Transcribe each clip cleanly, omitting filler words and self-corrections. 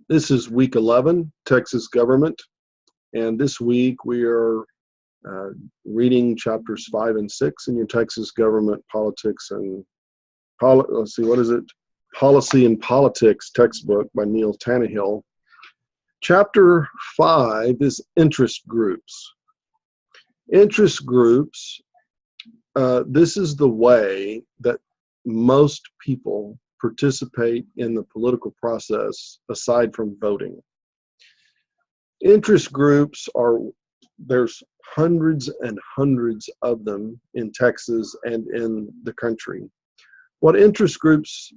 This is week 11, Texas government, and this week we are reading chapters 5 and 6 in your Texas government politics and let's see, what is it? Policy and Politics textbook by Neil Tannehill. Chapter 5 is interest groups. Interest groups, this is the way that most people participate in the political process aside from voting. Interest groups there's hundreds and hundreds of them in Texas and in the country. What interest groups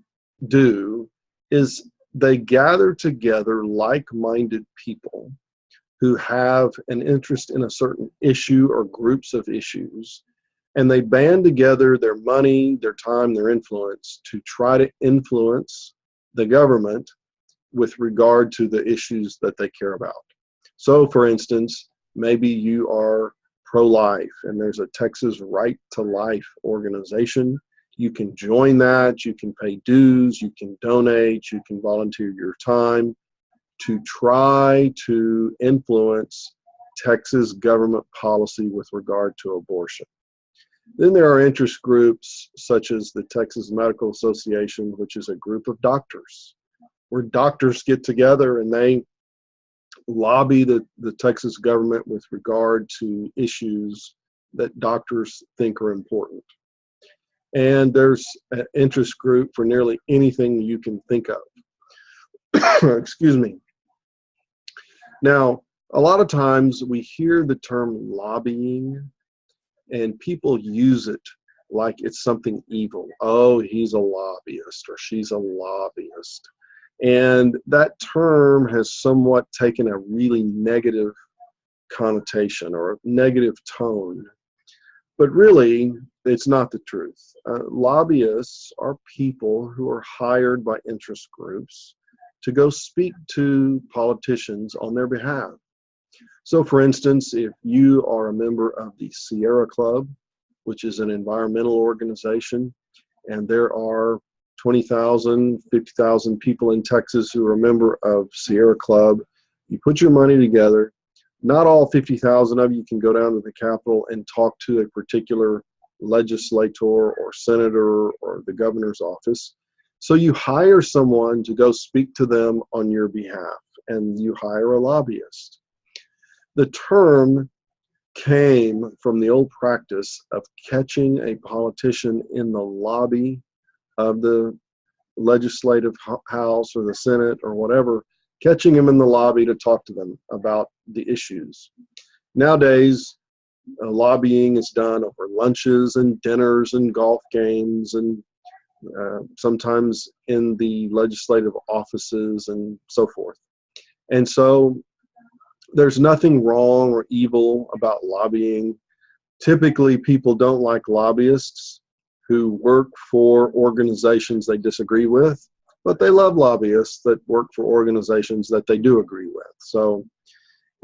do is they gather together like-minded people who have an interest in a certain issue or groups of issues, and they band together their money, their time, their influence to try to influence the government with regard to the issues that they care about. So, for instance, maybe you are pro-life and there's a Texas Right to Life organization. You can join that, you can pay dues, you can donate, you can volunteer your time to try to influence Texas government policy with regard to abortion. Then there are interest groups such as the Texas Medical Association, which is a group of doctors, where doctors get together and they lobby the Texas government with regard to issues that doctors think are important. And there's an interest group for nearly anything you can think of. Excuse me. Now, a lot of times we hear the term lobbying and people use it like it's something evil. Oh, he's a lobbyist or she's a lobbyist. And that term has somewhat taken a really negative connotation or a negative tone. But really, it's not the truth. Lobbyists are people who are hired by interest groups to go speak to politicians on their behalf. So, for instance, if you are a member of the Sierra Club, which is an environmental organization, and there are 20,000, 50,000 people in Texas who are a member of Sierra Club, you put your money together. Not all 50,000 of you can go down to the Capitol and talk to a particular legislator or senator or the governor's office. So you hire someone to go speak to them on your behalf, and you hire a lobbyist. The term came from the old practice of catching a politician in the lobby of the legislative house or the Senate or whatever, catching him in the lobby to talk to them about the issues. Nowadays, lobbying is done over lunches and dinners and golf games and sometimes in the legislative offices and so forth. And so there's nothing wrong or evil about lobbying. Typically, people don't like lobbyists who work for organizations they disagree with, but they love lobbyists that work for organizations that they do agree with. So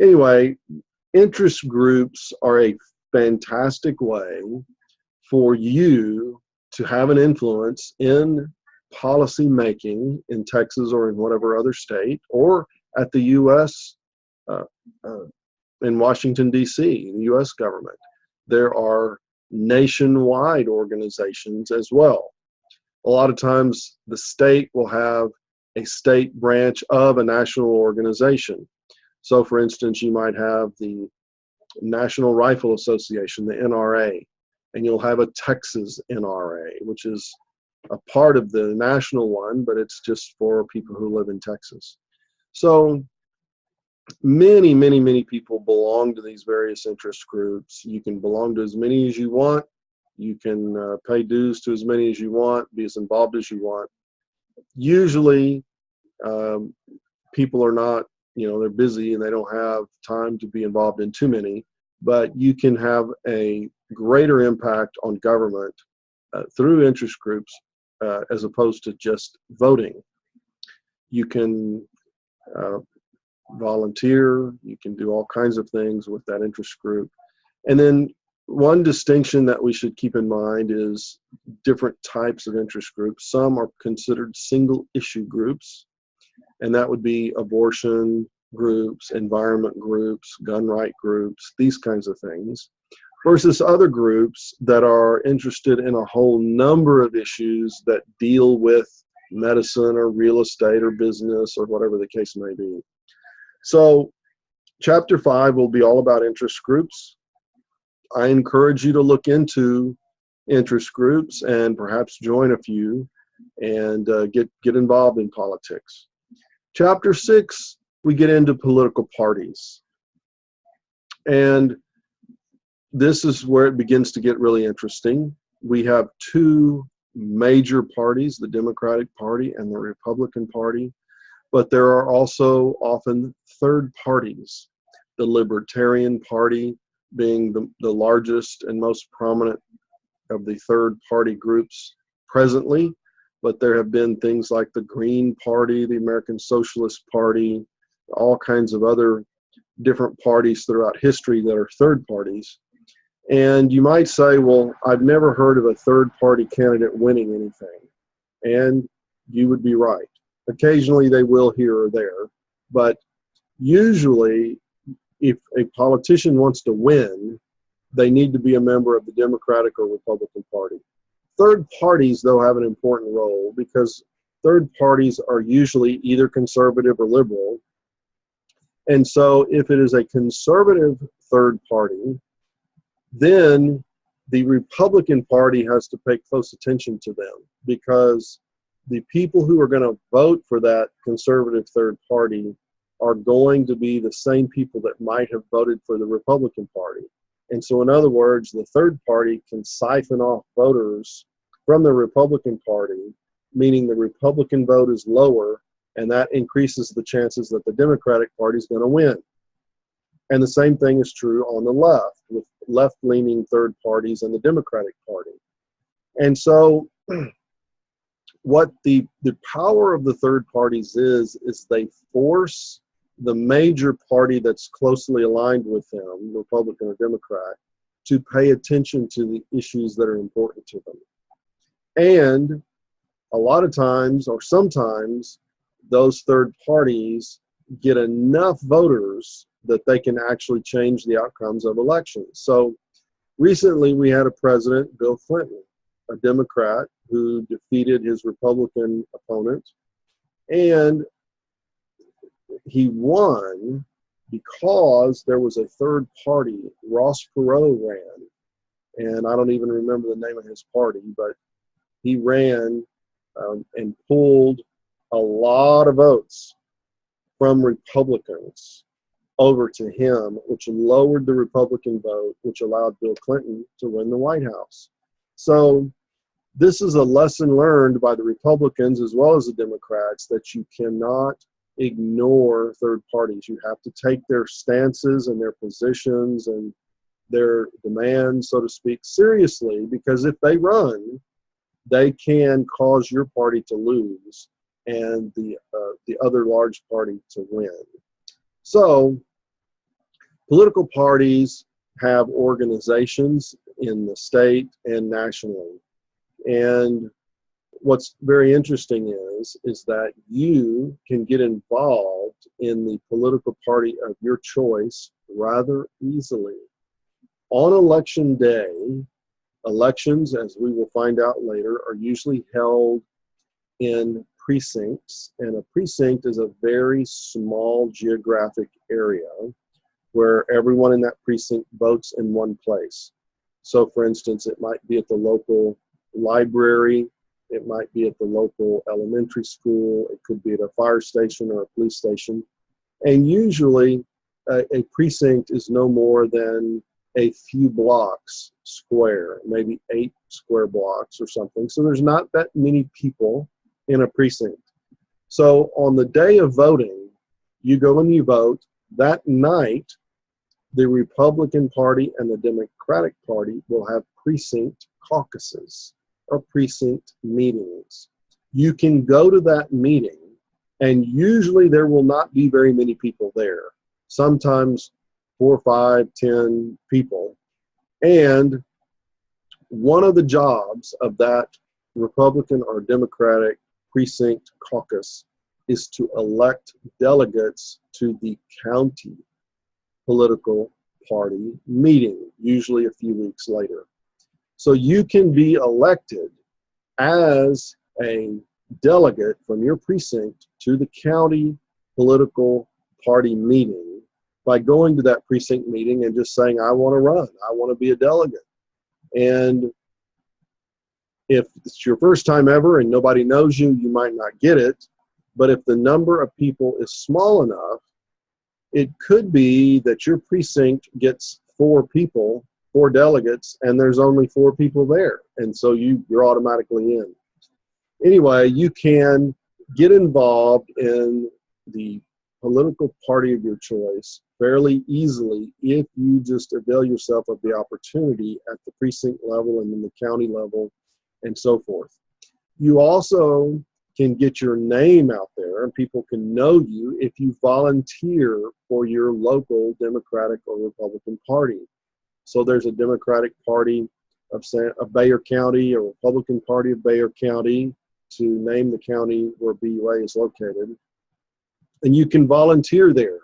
anyway, interest groups are a fantastic way for you to have an influence in policy making in Texas or in whatever other state, or at the U.S. In Washington, D.C., the U.S. government. There are nationwide organizations as well. A lot of times the state will have a state branch of a national organization. So for instance, you might have the National Rifle Association, the NRA, and you'll have a Texas NRA, which is a part of the national one, but it's just for people who live in Texas. So many, many, many people belong to these various interest groups. You can belong to as many as you want. You can pay dues to as many as you want, be as involved as you want. Usually, people are not, they're busy and they don't have time to be involved in too many, but you can have a greater impact on government through interest groups as opposed to just voting. You can volunteer, you can do all kinds of things with that interest group. And then one distinction that we should keep in mind is different types of interest groups. Some are considered single issue groups, and that would be abortion groups, environment groups, gun right groups, these kinds of things, versus other groups that are interested in a whole number of issues that deal with medicine or real estate or business or whatever the case may be. So chapter 5 will be all about interest groups. I encourage you to look into interest groups and perhaps join a few and get involved in politics. Chapter 6, we get into political parties. And this is where it begins to get really interesting. We have two major parties, the Democratic Party and the Republican Party, but there are also often third parties, the Libertarian Party being the largest and most prominent of the third party groups presently, but there have been things like the Green Party, the American Socialist Party, all kinds of other different parties throughout history that are third parties. And you might say, well, I've never heard of a third party candidate winning anything. And you would be right. Occasionally they will here or there, but usually if a politician wants to win, they need to be a member of the Democratic or Republican Party. Third parties, though, have an important role because third parties are usually either conservative or liberal. And so if it is a conservative third party, then the Republican Party has to pay close attention to them because the people who are going to vote for that conservative third party are going to be the same people that might have voted for the Republican Party. And so in other words, the third party can siphon off voters from the Republican Party, meaning the Republican vote is lower, and that increases the chances that the Democratic Party is going to win. And the same thing is true on the left, with left-leaning third parties and the Democratic Party. And so what the power of the third parties is they force the major party that's closely aligned with them, Republican or Democrat, to pay attention to the issues that are important to them. And a lot of times, or sometimes, those third parties get enough voters that they can actually change the outcomes of elections. So recently we had a president, Bill Clinton, a Democrat who defeated his Republican opponent, and he won because there was a third party. Ross Perot ran, and I don't even remember the name of his party, but he ran and pulled a lot of votes from Republicans over to him, which lowered the Republican vote, which allowed Bill Clinton to win the White House. So this is a lesson learned by the Republicans as well as the Democrats that you cannot ignore third parties. You have to take their stances and their positions and their demands, so to speak, seriously, because if they run, they can cause your party to lose and the other large party to win. So political parties have organizations in the state and nationally. And what's very interesting is that you can get involved in the political party of your choice rather easily. On election day, elections, as we will find out later, are usually held in precincts, and a precinct is a very small geographic area where everyone in that precinct votes in one place. So for instance, it might be at the local library, it might be at the local elementary school, it could be at a fire station or a police station. And usually a precinct is no more than a few blocks square, maybe 8 square blocks or something. So there's not that many people in a precinct. So on the day of voting, you go and you vote. That night, the Republican Party and the Democratic Party will have precinct caucuses or precinct meetings. You can go to that meeting, and usually there will not be very many people there. Sometimes 4, 5, 10 people. And one of the jobs of that Republican or Democratic precinct caucus is to elect delegates to the county political party meeting, usually a few weeks later. So you can be elected as a delegate from your precinct to the county political party meeting by going to that precinct meeting and just saying, I want to run, I want to be a delegate. And if it's your first time ever and nobody knows you, you might not get it. But if the number of people is small enough, it could be that your precinct gets 4 people, 4 delegates, and there's only 4 people there. And so you're automatically in. Anyway, you can get involved in the political party of your choice fairly easily if you just avail yourself of the opportunity at the precinct level and then the county level and so forth. You also can get your name out there and people can know you if you volunteer for your local Democratic or Republican Party. So there's a Democratic Party of Bexar County or Republican Party of Bexar County, to name the county where BUA is located. And you can volunteer there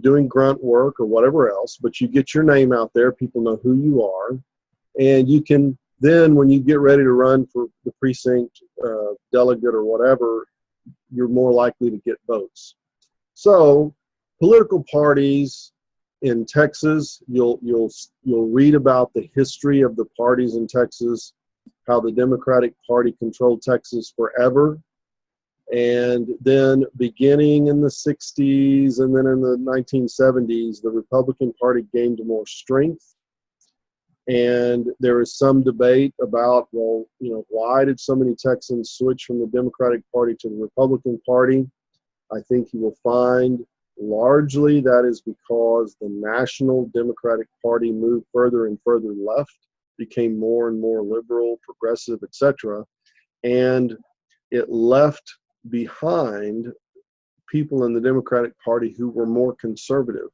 doing grunt work or whatever else, but you get your name out there, people know who you are, and you can then, when you get ready to run for the precinct delegate or whatever, you're more likely to get votes. So political parties in Texas, you'll read about the history of the parties in Texas, how the Democratic Party controlled Texas forever. And then beginning in the 60s and then in the 1970s, the Republican Party gained more strength. And there is some debate about, well, why did so many Texans switch from the Democratic Party to the Republican Party? I think you will find largely that is because the National Democratic Party moved further and further left, became more and more liberal, progressive, etc. And it left behind people in the Democratic Party who were more conservative.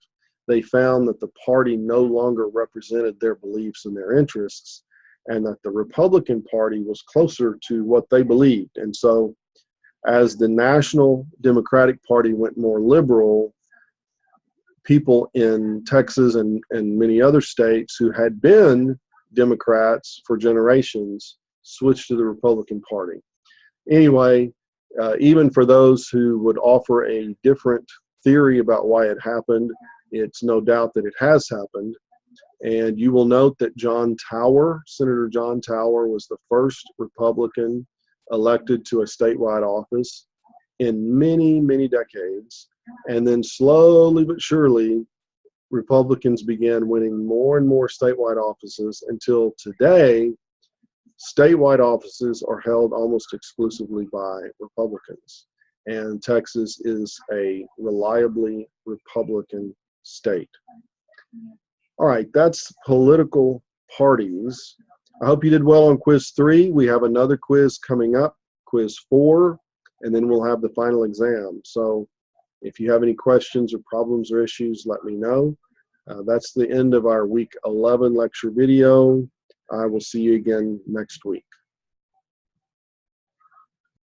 They found that the party no longer represented their beliefs and their interests, and that the Republican Party was closer to what they believed. And so as the National Democratic Party went more liberal, people in Texas and many other states who had been Democrats for generations switched to the Republican Party. Anyway, even for those who would offer a different theory about why it happened, it's no doubt that it has happened. And you will note that Senator John Tower was the first Republican elected to a statewide office in many, many decades. And then slowly but surely, Republicans began winning more and more statewide offices until today, statewide offices are held almost exclusively by Republicans. And Texas is a reliably Republican state. All right, that's political parties. I hope you did well on quiz 3. We have another quiz coming up, quiz 4, and then we'll have the final exam. So if you have any questions or problems or issues, let me know. That's the end of our week 11 lecture video. I will see you again next week.